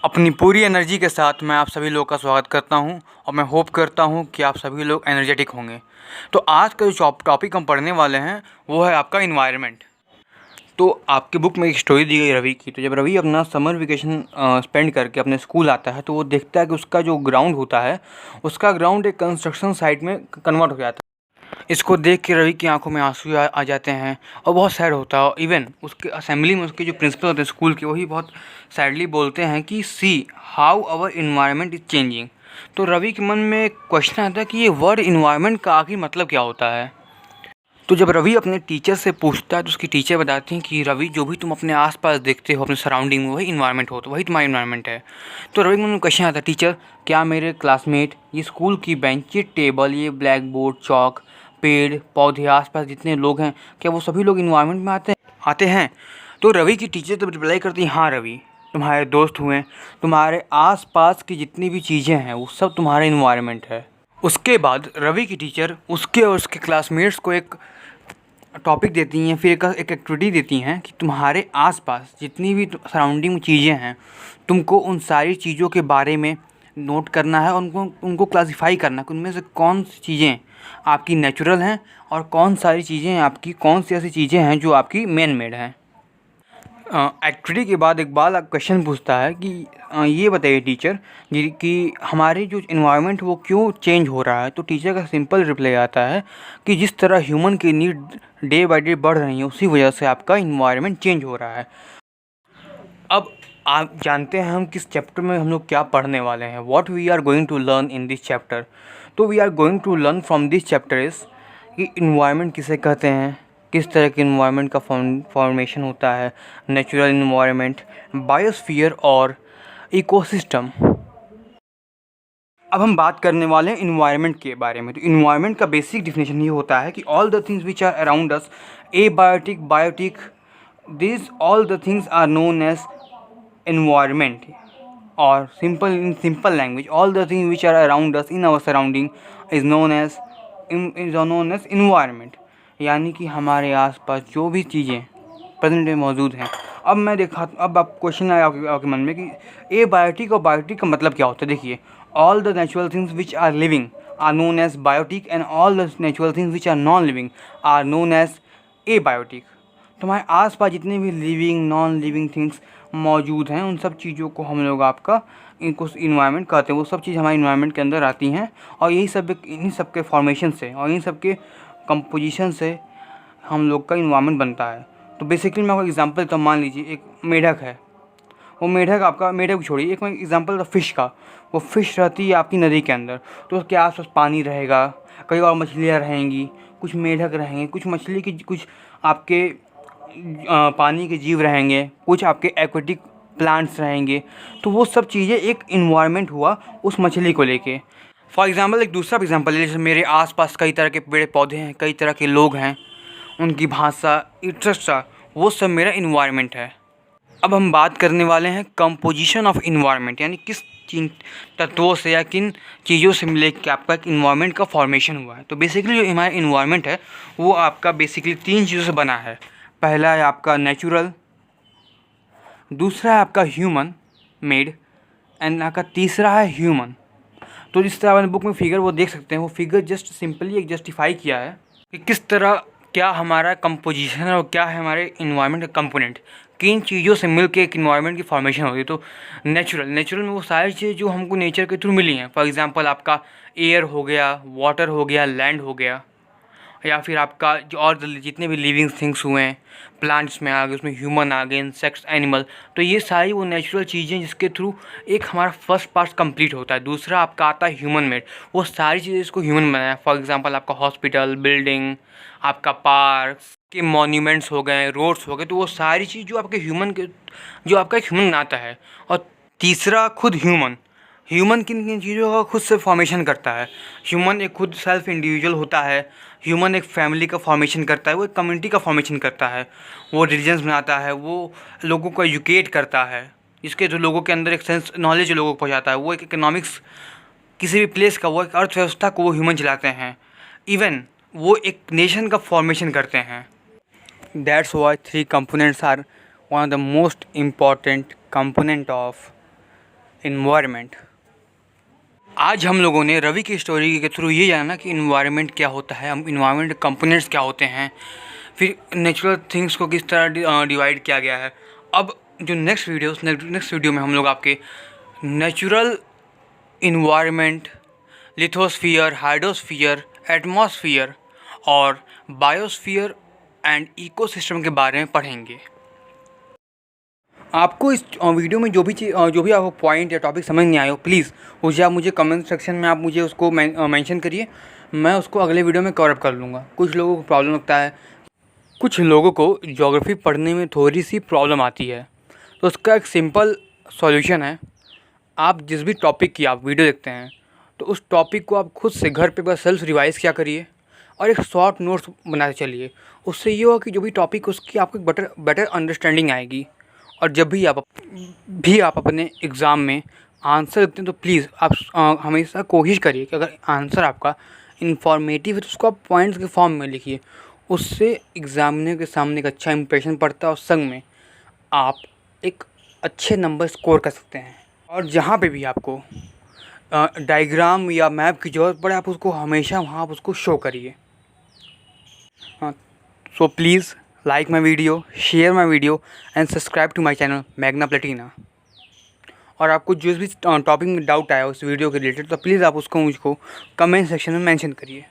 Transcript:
अपनी पूरी एनर्जी के साथ मैं आप सभी लोग का स्वागत करता हूं और मैं होप करता हूं कि आप सभी लोग एनर्जेटिक होंगे। तो आज का जो टॉपिक हम पढ़ने वाले हैं वो है आपका इन्वायरमेंट। तो आपकी बुक में एक स्टोरी दी गई रवि की। तो जब रवि अपना समर वेकेशन स्पेंड करके अपने स्कूल आता है तो वो देखता है कि उसका जो ग्राउंड होता है उसका ग्राउंड एक कंस्ट्रक्शन साइट में कन्वर्ट हो जाता है। इसको देख के रवि की आंखों में आंसू आ जाते हैं और बहुत सैड होता है। और इवन उसके असेंबली में उसके जो प्रिंसिपल होते हैं स्कूल के, वही बहुत सैडली बोलते हैं कि see how our environment is changing. तो रवि के मन में एक क्वेश्चन आता है कि ये वर्ड इन्वायरमेंट का आखिर मतलब क्या होता है। तो जब रवि अपने टीचर से पूछता है तो उसकी टीचर बताती हैं कि रवि, जो भी तुम अपने आसपास देखते हो अपने सराउंडिंग में, वही इन्वायरमेंट हो, तो वही तुम्हारा इन्वायरमेंट है। तो रवि के मन में क्वेश्चन आता है, टीचर क्या मेरे क्लासमेट, ये स्कूल की बेंच, ये टेबल, ये ब्लैक बोर्ड, चौक, पेड़ पौधे, आसपास जितने लोग हैं, क्या वो सभी लोग इन्वायरमेंट में आते हैं? तो रवि की टीचर तो रिप्लाई करती है, हाँ रवि, तुम्हारे दोस्त हुए, तुम्हारे आसपास की जितनी भी चीज़ें हैं वो सब तुम्हारा इन्वायरमेंट है। उसके बाद रवि की टीचर उसके और उसके क्लासमेट्स को एक टॉपिक देती हैं, फिर एक एक्टिविटी देती हैं कि तुम्हारे आसपास जितनी भी सराउंडिंग चीज़ें हैं तुमको उन सारी चीज़ों के बारे में नोट करना है और उनको क्लासिफाई करना है कि उनमें से कौन सी चीज़ें आपकी नेचुरल हैं और कौन सारी चीज़ें आपकी, कौन सी ऐसी चीज़ें हैं जो आपकी मैन मेड हैं। एक्टिविटी के बाद इकबाल क्वेश्चन पूछता है कि ये बताइए टीचर जी कि हमारे जो इन्वायरमेंट वो क्यों चेंज हो रहा है। तो टीचर का सिंपल रिप्लाई आता है कि जिस तरह ह्यूमन की नीड डे बाय डे बढ़ रही है उसी वजह से आपका इन्वायरमेंट चेंज हो रहा है। अब आप जानते हैं हम किस चैप्टर में हम लोग क्या पढ़ने वाले हैं, what we are going to learn in this chapter. तो we are going to learn from this chapter is कि इन्वायरमेंट किसे कहते हैं, किस तरह के इन्वायरमेंट का फॉर्मेशन होता है, नेचुरल इन्वायरमेंट, बायोस्फीयर और इकोसिस्टम। अब हम बात करने वाले हैं इन्वायरमेंट के बारे में। तो इन्वायरमेंट का बेसिक डिफिनेशन ये होता है कि all the things which are around us, abiotic, biotic, this all the things are known as environment, or in simple language, all the things which are around us in our surrounding is known as environment। यानी कि हमारे आसपास जो भी चीज़ें present में मौजूद हैं। अब आप क्वेश्चन आया आपके मन में कि एबायोटिक और बायोटिक का मतलब क्या होता है। देखिए, all the natural things which are living are known as biotic and all the natural things which are non living are known as abiotic. तो हमारे आसपास जितने भी लिविंग नॉन लिविंग थिंग्स मौजूद हैं उन सब चीज़ों को हम लोग आपका इनको इन्वायरमेंट कहते हैं। वो सब चीज़ हमारे इन्वायरमेंट के अंदर आती हैं और यही सब इन्हीं सब के फॉर्मेशन से और इन्हीं सब के कंपोजिशन से हम लोग का इन्वायरमेंट बनता है। तो बेसिकली मैं आपको एग्जांपल देता हूँ। मान लीजिए एक मेढक है, वो मेढक छोड़िए, एक मैं एग्जांपल था फिश का। वो फिश रहती है आपकी नदी के अंदर, तो उसके आसपास पानी रहेगा, कई और मछलियाँ रहेंगी, कुछ मेढक रहेंगे, कुछ मछली की, कुछ आपके पानी के जीव रहेंगे, कुछ आपके एक्वेटिक प्लांट्स रहेंगे। तो वो सब चीज़ें एक इन्वायरमेंट हुआ उस मछली को लेके। फॉर एग्ज़ाम्पल एक दूसरा एग्जांपल है, जैसे मेरे आसपास कई तरह के पेड़ पौधे हैं, कई तरह के लोग हैं, उनकी भाषा, इंटरेस्ट, वो सब मेरा इन्वायरमेंट है। अब हम बात करने वाले हैं कंपोजिशन ऑफ इन्वायरमेंट, यानी किस तत्वों से या किन चीज़ों से मिले कि आपका एक इन्वायरमेंट का फॉर्मेशन हुआ है। तो बेसिकली जो हमारा इन्वायरमेंट है वो आपका बेसिकली 3 चीज़ों से बना है। पहला है आपका नेचुरल, दूसरा है आपका ह्यूमन मेड एंड आपका तीसरा है ह्यूमन। तो जिस तरह आपने बुक में फिगर वो देख सकते हैं, वो फिगर जस्ट सिंपली एक जस्टिफाई किया है कि किस तरह क्या हमारा कंपोजिशन है और क्या है हमारे इन्वायरमेंट का कंपोनेंट, किन चीज़ों से मिलकर एक इन्वायरमेंट की फॉर्मेशन होती है। तो नेचुरल में वो सारी चीज़ें जो हमको नेचर के थ्रू मिली हैं। फॉर एग्जांपल आपका एयर हो गया, वाटर हो गया, लैंड हो गया, या फिर आपका जो और जितने भी लिविंग थिंग्स हुए हैं, प्लांट्स में आ गए, उसमें ह्यूमन आ गए, इंसेक्ट्स, एनिमल। तो ये सारी वो नेचुरल चीज़ें जिसके थ्रू एक हमारा फर्स्ट पार्ट कंप्लीट होता है। दूसरा आपका आता है ह्यूमन मेड, वो सारी चीज़ें इसको ह्यूमन बनाया। फॉर एग्जांपल आपका हॉस्पिटल, बिल्डिंग, आपका पार्क्स के मॉन्यूमेंट्स हो गए, रोड्स हो गए। तो वो सारी चीज़ जो आपके जो आपका एक ह्यूमन बनाता है। और तीसरा खुद ह्यूमन किन किन चीज़ों का खुद से फॉर्मेशन करता है। ह्यूमन एक खुद सेल्फ इंडिविजुअल होता है, ह्यूमन एक फैमिली का फॉर्मेशन करता है, वो एक कम्युनिटी का फॉर्मेशन करता है, वो रिलीजन्स बनाता है, वो लोगों को एजुकेट करता है, जिसके जो लोगों के अंदर एक सेंस नॉलेज लोगों को पहुँचाता है। वो एक इकोनॉमिक्स किसी भी प्लेस का, वो एक अर्थव्यवस्था को वो ह्यूमन चलाते हैं। इवन वो एक नेशन का फॉर्मेशन करते हैं। That's why 3 components are one of the most important component of environment. आज हम लोगों ने रवि की स्टोरी के थ्रू ये जाना कि इन्वायरमेंट क्या होता है, हम इन्वायरमेंट कंपोनेंट्स क्या होते हैं, फिर नेचुरल थिंग्स को किस तरह डिवाइड किया गया है। अब जो नेक्स्ट वीडियो में हम लोग आपके natural environment, lithosphere, hydrosphere, atmosphere और बायोस्फीयर एंड इकोसिस्टम के बारे में पढ़ेंगे। आपको इस वीडियो में जो भी आपको पॉइंट या टॉपिक समझ नहीं आए हो, प्लीज़ उसे आप मुझे कमेंट सेक्शन में आप मुझे उसको मेंशन करिए, मैं उसको अगले वीडियो में कवर अप कर लूँगा। कुछ लोगों को प्रॉब्लम लगता है, कुछ लोगों को ज्योग्राफी पढ़ने में थोड़ी सी प्रॉब्लम आती है, तो उसका एक सिंपल सॉल्यूशन है। आप जिस भी टॉपिक की आप वीडियो देखते हैं तो उस टॉपिक को आप खुद से घर पे बस सेल्फ रिवाइज़ क्या करिए और एक शॉर्ट नोट्स बनाते चलिए। उससे ये होगा कि जो भी टॉपिक उसकी आपको बेटर अंडरस्टैंडिंग आएगी। और जब भी आप अपने एग्ज़ाम में आंसर लिखते हैं तो प्लीज़ आप हमेशा कोशिश करिए कि अगर आंसर आपका इन्फॉर्मेटिव है तो उसको आप पॉइंट्स के फॉर्म में लिखिए। उससे एग्ज़ामिनर के सामने एक अच्छा इंप्रेशन पड़ता है और संग में आप एक अच्छे नंबर स्कोर कर सकते हैं। और जहाँ पे भी आपको डायग्राम या मैप की ज़रूरत पड़े आप उसको हमेशा वहाँ आप उसको शो करिए। So please like my video, share my video and subscribe to my channel Magna Platina. और आपको जो भी टॉपिक में डाउट आया उस वीडियो के रिलेटेड तो प्लीज़ आप उसको मुझको कमेंट सेक्शन में मेंशन करिए।